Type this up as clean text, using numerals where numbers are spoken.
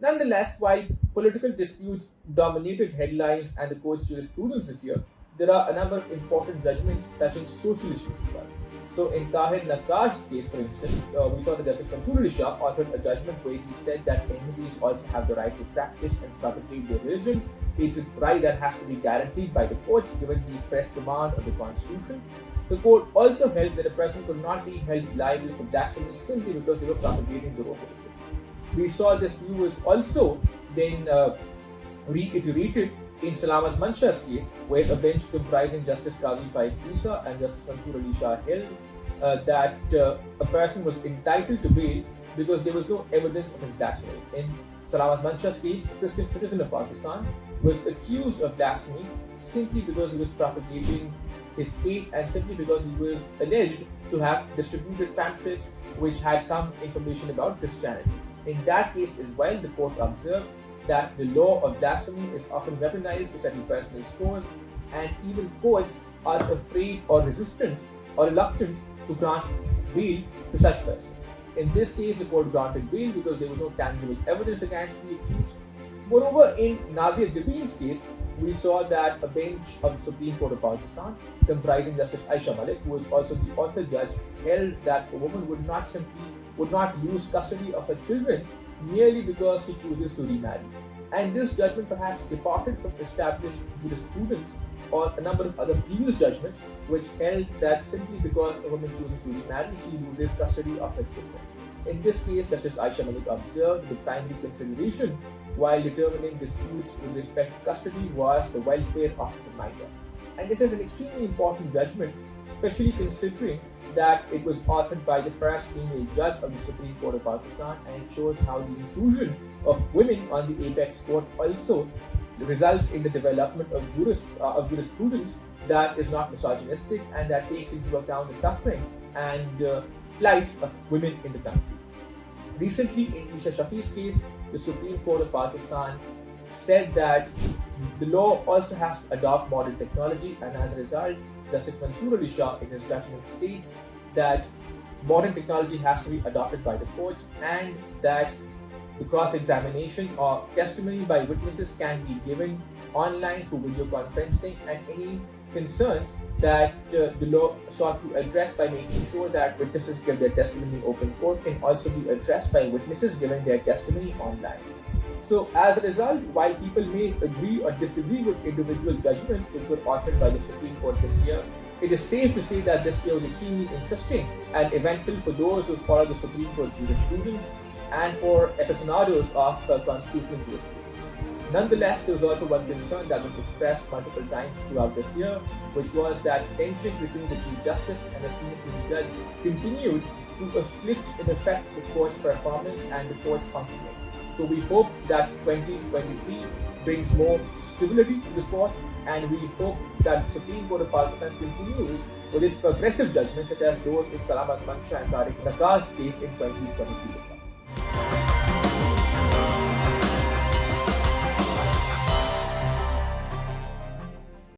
Nonetheless, while political disputes dominated headlines and the court's jurisprudence this year, there are a number of important judgments touching social issues as well. So, in Tahir Naqqaj's case, for instance, we saw that Justice Mansoor Ali Shah authored a judgment where he said that Ahmadis also have the right to practice and propagate their religion. It's a right that has to be guaranteed by the courts given the express command of the Constitution. The court also held that a person could not be held liable for blasphemy simply because they were propagating their own religion. We saw this view was also then reiterated in Salamat Manshah's case, where a bench comprising Justice Qazi Faiz Isa and Justice Mansoor Ali Shah held that a person was entitled to bail because there was no evidence of his blasphemy. In Salamat Manshah's case, a Christian citizen of Pakistan was accused of blasphemy simply because he was propagating his faith and simply because he was alleged to have distributed pamphlets which had some information about Christianity. In that case as well, the court observed that the law of blasphemy is often weaponized to settle personal scores, and even courts are afraid or resistant or reluctant to grant bail to such persons. In this case, the court granted bail because there was no tangible evidence against the accused. Moreover, in Nazir Jabeen's case, we saw that a bench of the Supreme Court of Pakistan, comprising Justice Aisha Malik, who was also the author judge, held that a woman would not lose custody of her children merely because she chooses to remarry. And this judgment perhaps departed from established jurisprudence or a number of other previous judgments which held that simply because a woman chooses to remarry, she loses custody of her children. In this case, Justice Aisha Malik observed the primary consideration while determining disputes with respect to custody was the welfare of the minor. And this is an extremely important judgment, especially considering that it was authored by the first female judge of the Supreme Court of Pakistan, and it shows how the inclusion of women on the apex court also results in the development of jurisprudence that is not misogynistic and that takes into account the suffering and plight of women in the country. Recently, in Isha Shafi's case, the Supreme Court of Pakistan said that the law also has to adopt modern technology, and as a result, Justice Mansoor Ali Shah in his judgment states that modern technology has to be adopted by the courts and that the cross-examination or testimony by witnesses can be given online through video conferencing, and any concerns that the law sought to address by making sure that witnesses give their testimony in open court can also be addressed by witnesses giving their testimony online. So as a result, while people may agree or disagree with individual judgments which were authored by the Supreme Court this year, it is safe to say that this year was extremely interesting and eventful for those who follow the Supreme Court's jurisprudence and for aficionados of constitutional jurisprudence. Nonetheless, there was also one concern that was expressed multiple times throughout this year, which was that tensions between the Chief Justice and the Senior Criminal Judge continued to affect the court's performance and the court's functioning. So we hope that 2023 brings more stability to the court, and we hope that the Supreme Court of Pakistan continues with its progressive judgments such as those in Salamat Manshah and Tahir Naqqaj's case in 2023 as well.